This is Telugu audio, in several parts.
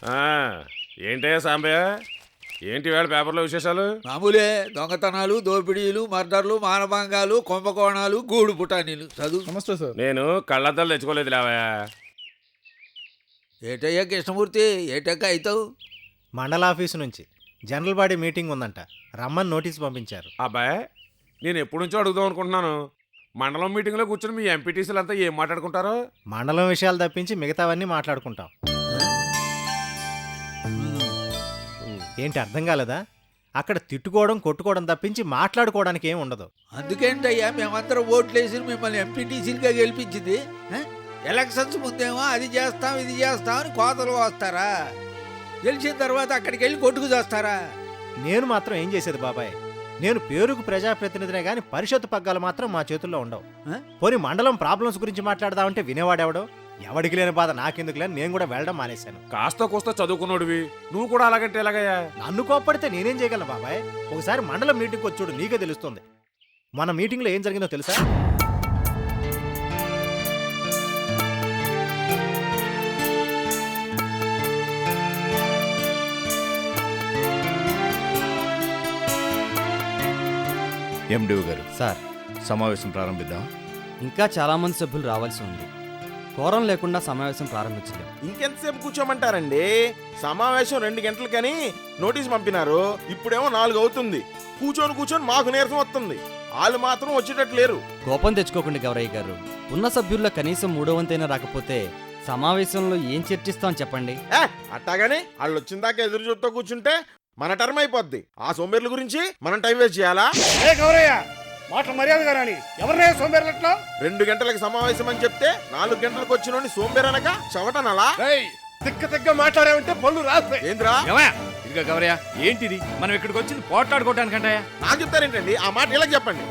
ఆ, ఏంటయ్యా సాంబయ్య, ఏంటి వేళ పేపర్లో విశేషాలు? మామూలే దొంగతనాలు, దోపిడీలు, మర్డర్లు, మానభంగాలు, కుంభకోణాలు, గూడు పుటానీలు. చదువు. నమస్తే సార్. నేను కళ్ళద్దాలు తెచ్చుకోలేదు లేవయ్యా. ఏటయ్యా కృష్ణమూర్తి, ఏటక్క అవుతావు? మండల ఆఫీసు నుంచి జనరల్ బాడీ మీటింగ్ ఉందంట, రమ్మని నోటీస్ పంపించారు. అబ్బాయి, నేను ఎప్పటి నుంచో అడుగుదాం అనుకుంటున్నాను. మండలం మీటింగ్లో కూర్చొని మీ ఎంపీటీసీలు అంతా ఏం మాట్లాడుకుంటారో? మండలం విషయాలు తప్పించి మిగతావన్నీ మాట్లాడుకుంటాం. ఏంటి అర్థం కాలేదా? అక్కడ తిట్టుకోవడం కొట్టుకోవడం తప్పించి మాట్లాడుకోవడానికి ఏం ఉండదు. అందుకేంటయ్యా మేమందరం ఓట్లేసి మిమ్మల్ని ఎంపీటీసీలుగా గెలిపించింది? ఎలక్షన్స్ ముందేమో అది చేస్తాం ఇది చేస్తాం అని కోతలు వస్తారా? గెలిచిన తర్వాత అక్కడికి వెళ్ళి కొట్టుకు చేస్తారా? నేను మాత్రం ఏం చేసేది బాబాయ్? నేను పేరుకు ప్రజాప్రతినిధినే గాని పరిషత్తు పగ్గాలు మాత్రం మా చేతుల్లో ఉండవు. పోనీ మండలం ప్రాబ్లమ్స్ గురించి మాట్లాడదామంటే వినేవాడెవడో? ఎవడికి లేని బాధ నాకెందుకు లేని నేను కూడా వెళ్ళడం మానేశాను. కాస్త కోస్త చదువుకున్నాడువి, నువ్వు కూడా అలాగంటే ఎలాగయ్యా? నన్ను కోప్పడితే నేనేం చేయగలను బాబాయ్? ఒకసారి మండలం మీటింగ్కి వచ్చి చూడు, నీకే తెలుస్తుంది. మన మీటింగ్లో ఏం జరిగిందో తెలుసా? ఎండిఓ గారు, సార్, సమావేశం ప్రారంభిద్దాం. ఇంకా చాలామంది సభ్యులు రావాల్సి ఉంది. కోరం లేకుండా సమావేశం ప్రారంభించలేం. ఇంకెంతసేపు కూర్చోమంటారండి? సమావేశం 2 గంటలకని నోటీస్ పంపినారు, ఇప్పుడేమో 4 అవుతుంది. కూర్చొని మాకు నీరసం వస్తుంది. వాళ్ళు మాత్రం వచ్చేటట్టు లేరు. కోపం తెచ్చుకోకండి గౌరయ్య గారు. ఉన్న సభ్యుల్లో కనీసం 3/4 రాకపోతే సమావేశంలో ఏం చర్చిస్తాం చెప్పండి. అట్టాగాని వాళ్ళు వచ్చిన దాకా ఎదురు చూస్తూ కూర్చుంటే మన టర్మ్ అయిపోద్ది. ఆ సోంబేర్ల గురించి మనం టైం వేస్ట్ చేయాలా? మాటలు మర్యాదగా రాని. ఎవరినే సోంబేర్లట్లో? 2 గంటలకు సమావేశం అని చెప్తే 4 గంటలకు వచ్చినోని సోంబేరనక చవటనలా? తిక్క మాట్లాడామంటే పళ్ళు రాస్తాయి. ఏంద్రా ఇదిగా గౌరయ్య, ఏంటిది? మనం ఇక్కడికి వచ్చింది పోట్లాడుకోవటానికంటే. నాకు చెప్తారేంటండి? ఆ మాట ఇలా చెప్పండి.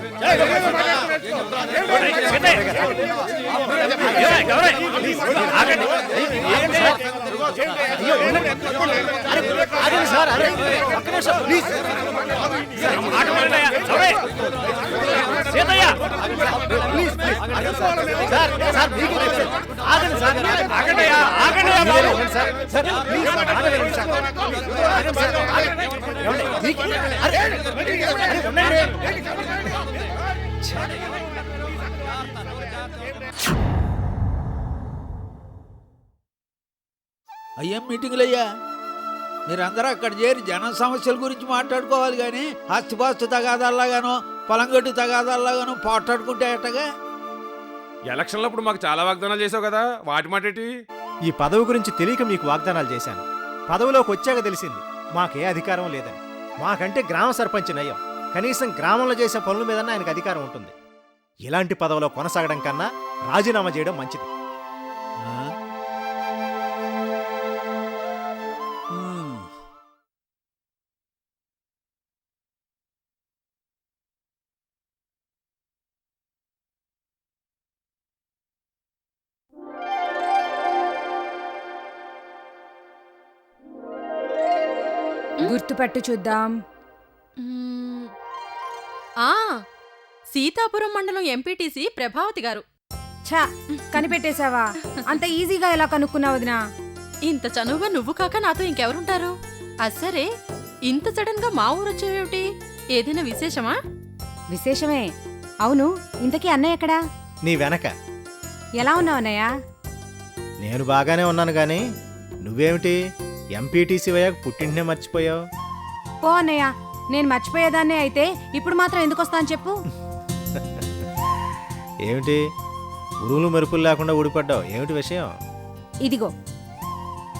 అయ్యేం మీటింగులు అయ్యా? మీరందరూ అక్కడ చేరి జన సమస్యల గురించి మాట్లాడుకోవాలి కానీ ఆస్తిపాస్తు తగాదాల్లాగానో పొలంగొట్టు తగాదాల్లాగానో పోట్లాడుకుంటే అట్టగా? ఎలక్షన్లప్పుడు మాకు చాలా వాగ్దానాలు చేసావు కదా, వాటి మాటేటి? ఈ పదవి గురించి తెలియక మీకు వాగ్దానాలు చేశాను. పదవిలోకి వచ్చాక తెలిసింది మాకే అధికారం లేదని. మాకంటే గ్రామ సర్పంచ్ నయం. కనీసం గ్రామంలో చేసే పనుల మీద ఆయనకు అధికారం ఉంటుంది. ఇలాంటి పదవిలో కొనసాగడం కన్నా రాజీనామా చేయడం మంచిది. గుర్తుపట్టు చూద్దాం. సీతాపురం మండలం ఎంపీటీసీ ప్రభావతి గారు. ఛా, కనిపెట్టేశావా? అంత ఈజీగా ఎలా కనుక్కున్నావు వదినా? ఇంత చనువుగా నువ్వు కాక నాతో ఇంకెవరుంటారు? అసరే, ఇంత సడన్ గా మా ఊరు వచ్చేవేమిటి? ఏదైనా విశేషమా? విశేషమే. అవును, ఇంతకీ అన్నయ్య ఎక్కడా? నీ వెనక. ఎలా ఉన్నావు అన్నయ్య? నేను బాగానే ఉన్నాను గాని నువ్వేమిటి ఎంపీటీసీ వయ్యాక పుట్టింటినే మర్చిపోయావు? పో అన్నయ్య, నేను మర్చిపోయేదాన్నే అయితే ఇప్పుడు మాత్రం ఎందుకు వస్తాను చెప్పు. ఏమిటి ఉరువులు మెరుపులు లేకుండా ఊడిపడ్డావు? ఏమిటి విషయం? ఇదిగో,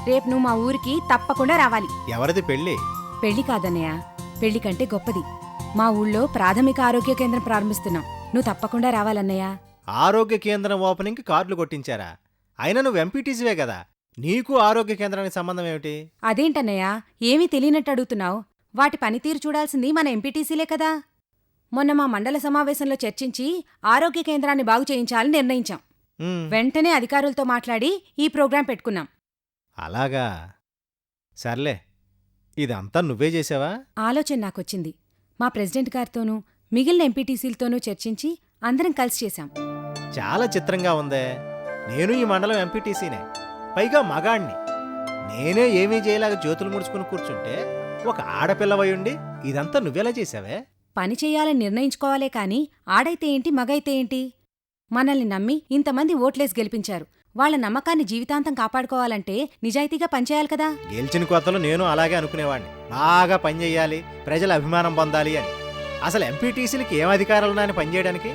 రేపు నువ్వు మా ఊరికి తప్పకుండా రావాలి. ఎవరిది పెళ్ళి? పెళ్లి కాదన్నయ్య, పెళ్లి కంటే గొప్పది. మా ఊళ్ళో ప్రాథమిక ఆరోగ్య కేంద్రం ప్రారంభిస్తున్నాం. నువ్వు తప్పకుండా రావాలన్నయ్య. ఆరోగ్య కేంద్రం ఓపెనింగ్కి కార్డులు కొట్టించారా? అయినా నువ్వు ఎంపీటీసీవే కదా, నీకు ఆరోగ్య కేంద్రానికి సంబంధం ఏమిటి? అదేంటన్నయ్య, ఏమీ తెలియనట్టు అడుగుతున్నావు? వాటి పనితీరు చూడాల్సింది మన ఎంపీటీసీలే కదా. మొన్న మా మండల సమావేశంలో చర్చించి ఆరోగ్య కేంద్రాన్ని బాగు చేయించాలని నిర్ణయించాం. వెంటనే అధికారులతో మాట్లాడి ఈ ప్రోగ్రాం పెట్టుకున్నాం. అలాగా, సర్లే. ఇదంతా నువ్వే చేసావా? ఆలోచన నాకొచ్చింది. మా ప్రెసిడెంట్ గారితోనూ మిగిలిన ఎంపీటీసీలతోనూ చర్చించి అందరం కలిసి చేశాం. చాలా చిత్రంగా ఉందే. నేను ఈ మండలం ఎంపీటీసీనే, పైగా మగాణ్ణి. నేనే ఏమీ చేయలేక చేతులు ముడుచుకుని కూర్చుంటే ఒక ఆడపిల్లవై ఉండి ఇదంతా నువ్వెలా చేసావే? పని చెయ్యాలని నిర్ణయించుకోవాలే కాని ఆడైతే ఏంటి మగైతే ఏంటి? మనల్ని నమ్మి ఇంతమంది ఓట్లేసి గెలిపించారు. వాళ్ళ నమ్మకాన్ని జీవితాంతం కాపాడుకోవాలంటే నిజాయితీగా పనిచేయాలి కదా. గెలిచిన కొత్తలో నేను అలాగే అనుకునేవాడిని. బాగా పనిచేయాలి, ప్రజల అభిమానం పొందాలి అని. అసలు ఎంపీటీసీలకి ఏం అధికారాలున్నాయని పనిచేయడానికి?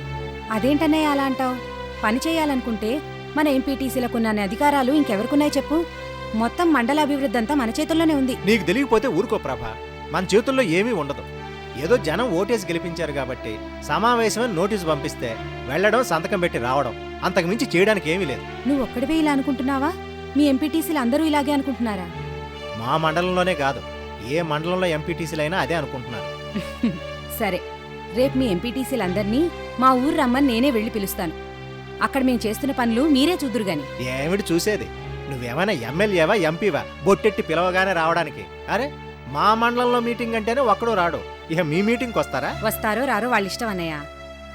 అదేంటన్నయ్య అలా అంటావు? పని చేయాలనుకుంటే మన ఎంపీటీసీలకున్న అధికారాలు ఇంకెవరికున్నాయి చెప్పు? మొత్తం మండల అభివృద్ధి అంతా మన చేతుల్లోనే ఉంది. నీకు తెలియకపోతే ఊరుకో ప్రభా, మన చేతుల్లో ఏమీ ఉండదు. ఏదో జనం ఓటేసి గెలిపించారు కాబట్టి సమావేశమని నోటీసు పంపిస్తే వెళ్ళడం, సంతకం పెట్టి రావడం, అంతకుమించి చేయడానికి ఏమీ లేదు. నువ్వు ఒక్కడివే ఇలా అనుకుంటున్నావా? మీ ఎంపీటీసీలు అందరూ ఇలాగే అనుకుంటున్నారా? మా మండలంలోనే కాదు, ఏ మండలంలో ఎంపీటీసీలైనా అదే అనుకుంటున్నారు. సరే, రేపు మీ ఎంపీటీసీలందర్నీ మా ఊరు రమ్మని నేనే వెళ్ళి పిలుస్తాను. అక్కడ మేం చేస్తున్న పనులు మీరే చూద్దురుగాని. ఏమిటి చూసేది? నువ్వేమైనా ఎమ్మెల్యేవా, ఎంపీవా బొట్టెట్టి పిలవగానే రావడానికి? అరే, మా మండలంలో మీటింగ్ అంటేనే ఒక్కడూ రాడు, ఇక మీ మీటింగ్కి వస్తారా? వస్తారో రారో వాళ్ళిష్టం అన్నయ్య.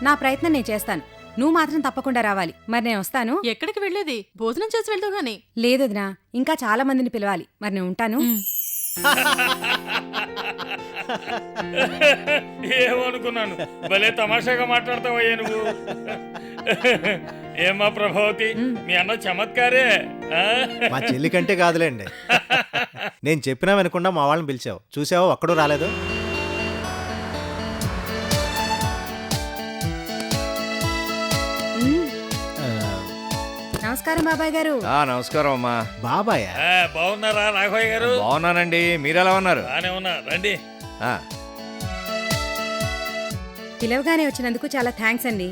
నా ప్రయత్నం నేను చేస్తాను. నువ్వు మాత్రం తప్పకుండా రావాలి. మరి నేను వస్తాను. ఎక్కడికి వెళ్ళేది? భోజనం చేసి వెళ్తావు గాని. లేదొదినా, ఇంకా చాలా మందిని పిలవాలి. మరి నేను ఉంటాను. ఏమనుకున్నాను, భలే తమాషాగా మాట్లాడతావయ్యా నువ్వు. ఏమా ప్రభావతి, మీ అన్న చమత్కారే. మా చెల్లి కంటే కాదులేండి. నేను చెప్పినా వినకుండా మా వాళ్ళని పిలిచావు, చూసావో ఒక్కడూ రాలేదు. నమస్కారం బాబాయ్ గారు. నమస్కారం అమ్మా. బాబాయ్ బాగున్నారా రాఘవయ్య గారు? బాగున్నానండి, మీరెలా ఉన్నారు? బానే ఉన్నా, రండి. పిలవగానే వచ్చినందుకు చాలా థ్యాంక్స్ అండి.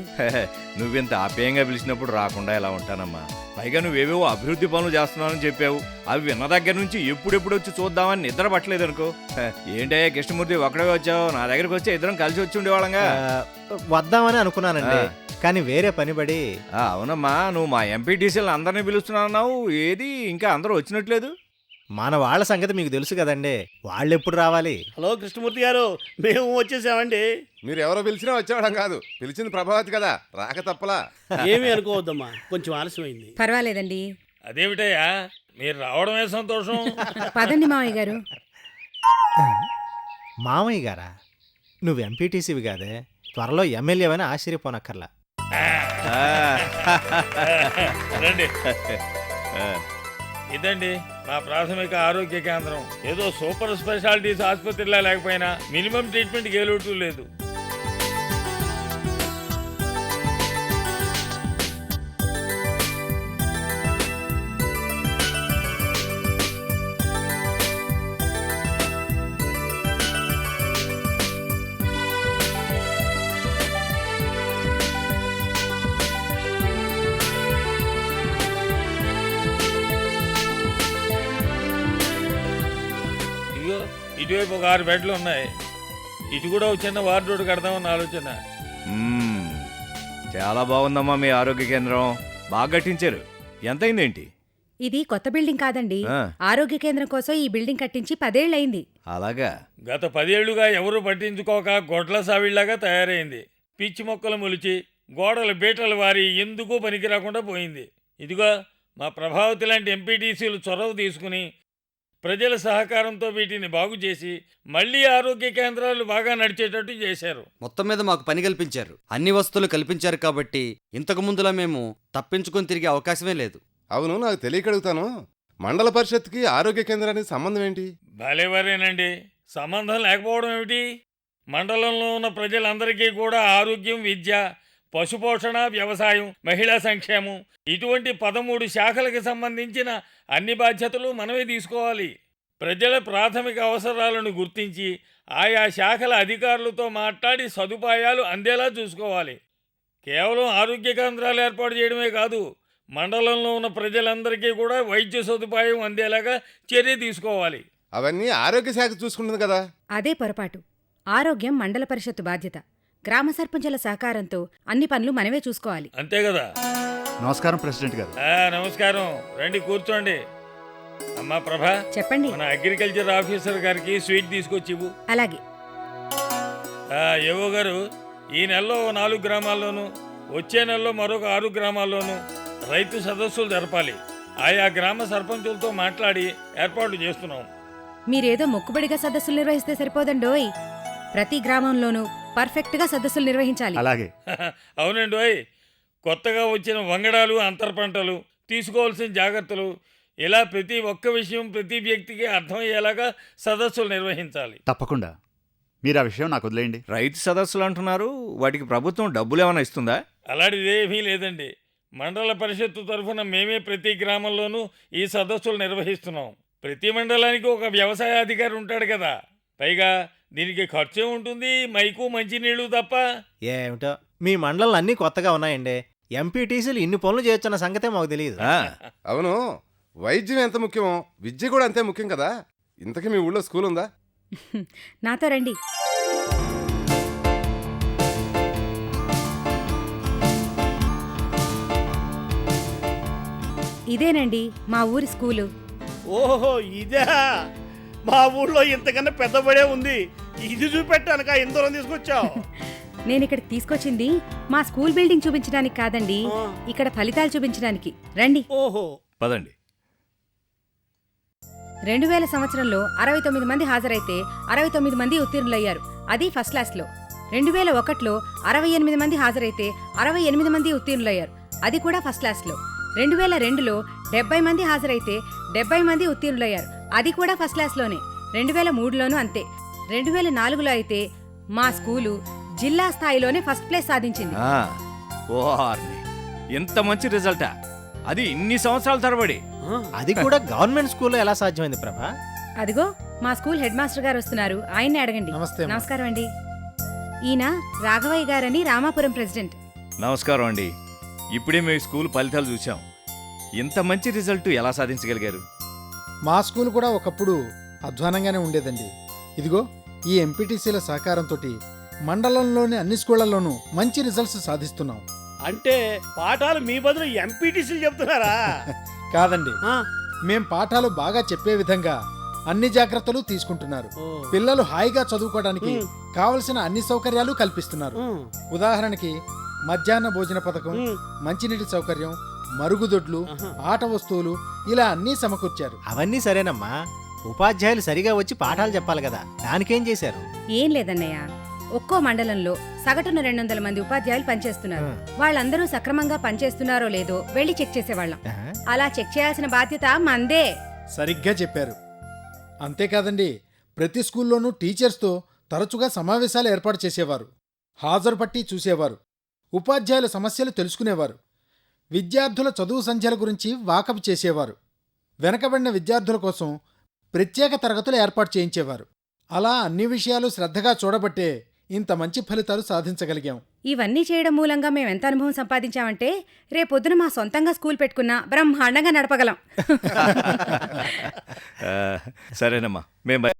నువ్వింత ఆప్యాయంగా పిలిచినప్పుడు రాకుండా ఎలా ఉంటానమ్మా? పైగా నువ్వేవేవో అభివృద్ధి పనులు చేస్తున్నావని చెప్పావు. అవి విన్న దగ్గర నుంచి ఎప్పుడెప్పుడు వచ్చి చూద్దామని నిద్ర పట్టలేదు అనుకో. ఏంటయ్యా కృష్ణమూర్తి, ఒక్కడే వచ్చావు? నా దగ్గరికి వచ్చి ఇద్దరం కలిసి వచ్చి ఉండేవాళ్ళంగా. వద్దామని అనుకున్నానండి, కానీ వేరే పని పడి. అవునమ్మా, నువ్వు మా ఎంపీటీసీలను అందరినీ పిలుస్తున్నావు, ఏది ఇంకా అందరూ వచ్చినట్లేదు? మన వాళ్ళ సంగతి మీకు తెలుసు కదండి, వాళ్ళు ఎప్పుడు రావాలి? హలో కృష్ణమూర్తి గారు, మేము వచ్చేసామండి. మీరు ఎవరో పిలిచినా వచ్చేవాళ్ళం కాదు, పిలిచింది ప్రభావతి కదా, రాక తప్పలా. ఏమీ అనుకోవద్దమ్మా, కొంచెం ఆలస్యమైంది. పర్వాలేదండి. అదేమిటయ్యా, మీరు రావడమే సంతోషం. పదండి మావయ్య గారు. మామయ్య గారా? నువ్వు ఎంపీటీసీవి కాదే, త్వరలో ఎమ్మెల్యేవని ఆశ్చర్యపోనక్కర్లా. రండి. ఇదండి మా ప్రాథమిక ఆరోగ్య కేంద్రం. ఏదో సూపర్ స్పెషాలిటీస్ ఆసుపత్రిలా లేకపోయినా మినిమం ట్రీట్మెంట్ గేలుతూ లేదు. ఇటువైపు ఒక 6 బెడ్లు ఉన్నాయి. ఇటు కూడా ఒక చిన్న వార్డు కడదామన్న ఆలోచన. చాలా బాగుందమ్మా మీ ఆరోగ్య కేంద్రం, బాగా కట్టించారు. ఎంతైందేంటి? ఇది కొత్త బిల్డింగ్ కాదండి, ఆరోగ్య కేంద్రం కోసం ఈ బిల్డింగ్ కట్టించి 10 ఏళ్లయింది. అలాగా? గత 10 ఏళ్లుగా ఎవరు పట్టించుకోక గొడ్ల సావిళ్లాగా తయారైంది. పిచ్చి మొక్కలు మొలిచి గోడలు బీటలు వారి ఎందుకు పనికి రాకుండా పోయింది. ఇదిగో మా ప్రభావతి లాంటి ఎంపీటీసీలు చొరవ తీసుకుని ప్రజల సహకారంతో వీటిని బాగు చేసి మళ్లీ ఆరోగ్య కేంద్రాలు బాగా నడిచేటట్టు చేశారు. మొత్తం మీద మాకు పని కల్పించారు, అన్ని వస్తువులు కల్పించారు కాబట్టి ఇంతకు ముందులా మేము తప్పించుకొని తిరిగే అవకాశమే లేదు. అవును, నాకు తెలియకడుగుతాను, మండల పరిషత్కి ఆరోగ్య కేంద్రానికి సంబంధం ఏంటి? భలేవారేనండి, సంబంధం లేకపోవడం ఏమిటి? మండలంలో ఉన్న ప్రజలందరికీ కూడా ఆరోగ్యం, విద్య, పశుపోషణ, వ్యవసాయం, మహిళా సంక్షేమం ఇటువంటి 13 శాఖలకు సంబంధించిన అన్ని బాధ్యతలు మనమే తీసుకోవాలి. ప్రజల ప్రాథమిక అవసరాలను గుర్తించి ఆయా శాఖల అధికారులతో మాట్లాడి సదుపాయాలు అందేలా చూసుకోవాలి. కేవలం ఆరోగ్య కేంద్రాలు ఏర్పాటు చేయడమే కాదు, మండలంలో ఉన్న ప్రజలందరికీ కూడా వైద్య సదుపాయం అందేలాగా చర్య తీసుకోవాలి. అవన్నీ ఆరోగ్య శాఖ చూసుకుంటుంది కదా. అదే పొరపాటు. ఆరోగ్యం మండల పరిషత్తు బాధ్యత. గ్రామ సర్పంచుల సహకారంతో అన్ని పనులు మనమే చూసుకోవాలి. అంతే కదా. నమస్కారం ప్రెసిడెంట్ గారు. నమస్కారం, రండి కూర్చోండి. అమ్మా ప్రభా, చెప్పండి. మన అగ్రికల్చర్ ఆఫీసర్ గారికి స్వీట్ తీసుకొచ్చి ఇవ్వు. అలాగే. ఏవో గారు, ఈ నెలలో 4 గ్రామాల్లోనూ వచ్చే నెలలో మరొక 6 గ్రామాల్లోనూ రైతు సదస్సులు జరపాలి. ఆయా గ్రామ సర్పంచులతో మాట్లాడి ఏర్పాటు చేస్తున్నాం. మీరేదో మొక్కుబడిగా సదస్సులు నిర్వహిస్తే సరిపోదండోయ్. ప్రతి గ్రామంలోనూ పర్ఫెక్ట్గా సదస్సులు నిర్వహించాలి. అలాగే. అవునండి ఓయ్, కొత్తగా వచ్చిన వంగడాలు, అంతర పంటలు, తీసుకోవాల్సిన జాగ్రత్తలు, ఇలా ప్రతి ఒక్క విషయం ప్రతి వ్యక్తికి అర్థమయ్యేలాగా సదస్సులు నిర్వహించాలి. తప్పకుండా. మీరు ఆ విషయం నాకు వదిలేయండి. రైతు సదస్సులు అంటున్నారు, వాటికి ప్రభుత్వం డబ్బులు ఏమైనా ఇస్తుందా? అలాంటిదేమీ లేదండి. మండల పరిషత్తు తరఫున మేమే ప్రతి గ్రామంలోనూ ఈ సదస్సులు నిర్వహిస్తున్నాం. ప్రతి మండలానికి ఒక వ్యవసాయ అధికారి ఉంటాడు కదా. పైగా దీనికి ఖర్చే ఉంటుంది, మైకు మంచినీళ్ళు తప్ప. ఏమిటో మీ మండలం అన్నీ కొత్తగా ఉన్నాయండి. ఎంపీటీసీలు ఇన్ని పనులు చేయొచ్చన్న సంగతే మాకు తెలియదు. అవును, వైద్యం ఎంత ముఖ్యమో విద్య కూడా అంతే ముఖ్యం కదా. ఇంతకీ మీ ఊళ్ళో స్కూల్ ఉందా? నాతో రండి. ఇదేనండి మా ఊరి స్కూలు. ఓహో ఇదే, మా ఊళ్ళో ఇంతకన్నా పెద్దబడే ఉంది. ఇది చూపెట్టానుక ఎంత దూరం తీసుకొచ్చావు? నేను ఇక్కడికి తీసుకొచ్చింది మా స్కూల్ బిల్డింగ్ చూపించడానికి కాదండి, ఇక్కడ ఫలితాలు చూపించడానికి. రండి. ఓహో పదండి. 2000 సంవత్సరంలో 69 మంది హాజరైతే 69 మంది ఉత్తీర్ణులయ్యారు, అది ఫస్ట్ క్లాస్లో. 2001లో 68 మంది హాజరైతే 68 మంది ఉత్తీర్ణులయ్యారు, అది కూడా ఫస్ట్ క్లాస్లో. 2002లో 70 మంది హాజరైతే 70 మంది ఉత్తీర్ణులయ్యారు, అది కూడా ఫస్ట్ క్లాస్లోనే. 2003లోనూ అంతే. 2004లో అయితే మా స్కూలు జిల్లా స్థాయిలోనే ఫస్ట్ ప్లేస్ సాధించింది. ఓర్ని, ఎంత మంచి రిజల్టా! అది ఇన్ని సంవత్సరాల తరబడి. అది కూడా గవర్నమెంట్ స్కూల్లో ఎలా సాధ్యమైంది ప్రభా? అదిగో మా స్కూల్ హెడ్ మాస్టర్ గారు వస్తున్నారు, ఆయన్నే అడగండి. నమస్కారం అండి. ఈయన రాఘవయ్య గారని రామాపురం ప్రెసిడెంట్. నమస్కారం అండి. ఇప్పుడే మేము స్కూల్ ఫలితాలు చూసాం. ఇంత మంచి రిజల్ట్ ఎలా సాధించగలిగారు? మా స్కూల్ కూడా ఒకప్పుడు అధ్వానంగానే ఉండేదండి. ఇదిగో ఈ ఎంపీటీసీల సహకారంతో మండలంలోని అన్ని స్కూళ్లలోనూ మంచి రిజల్ట్స్ సాధిస్తున్నాం. అంటే పాఠాలు మీ బదులు ఎంపీటీసీలు చెప్తున్నారా? కాదండి, మేం పాఠాలు బాగా చెప్పే విధంగా అన్ని జాగ్రత్తలు తీసుకుంటున్నారు. పిల్లలు హాయిగా చదువుకోవడానికి కావలసిన అన్ని సౌకర్యాలు కల్పిస్తున్నారు. ఉదాహరణకి మధ్యాహ్న భోజన పథకం, మంచినీటి సౌకర్యం, మరుగుదొడ్లు, ఆట వస్తువులు, ఇలా అన్నీ సమకూర్చారు. అవన్నీ సరేనమ్మా, ఉపాధ్యాయులు సరిగా వచ్చి పాఠాలు చెప్పాలి కదా, దానికేం చేశారు? ఏం లేదన్నయ్య, ఒక్కో మండలంలో సగటున 200 మంది ఉపాధ్యాయులు పనిచేస్తున్నారు. వాళ్ళందరూ సక్రమంగా పనిచేస్తున్నారో లేదో వెళ్లి చెక్ చేసేవాళ్ళం. అలా చెక్ చేయాల్సిన బాధ్యత మందే. సరిగ్గా చెప్పారు. అంతేకాదండి, ప్రతి స్కూల్లోనూ టీచర్స్తో తరచుగా సమావేశాలు ఏర్పాటు చేసేవారు. హాజరు పట్టి చూసేవారు. ఉపాధ్యాయుల సమస్యలు తెలుసుకునేవారు. విద్యార్థుల చదువు సంధ్యల గురించి వాకపు చేసేవారు. వెనకబడిన విద్యార్థుల కోసం ప్రత్యేక తరగతులు ఏర్పాటు చేయించేవారు. అలా అన్ని విషయాలు శ్రద్ధగా చూడబట్టే ఇంత మంచి ఫలితాలు సాధించగలిగాం. ఇవన్నీ చేయడం మూలంగా మేము ఎంత అనుభవం సంపాదించామంటే రేపొద్దున మా సొంతంగా స్కూల్ పెట్టుకున్నా బ్రహ్మాండంగా నడపగలం. సరేనమ్మా, మేము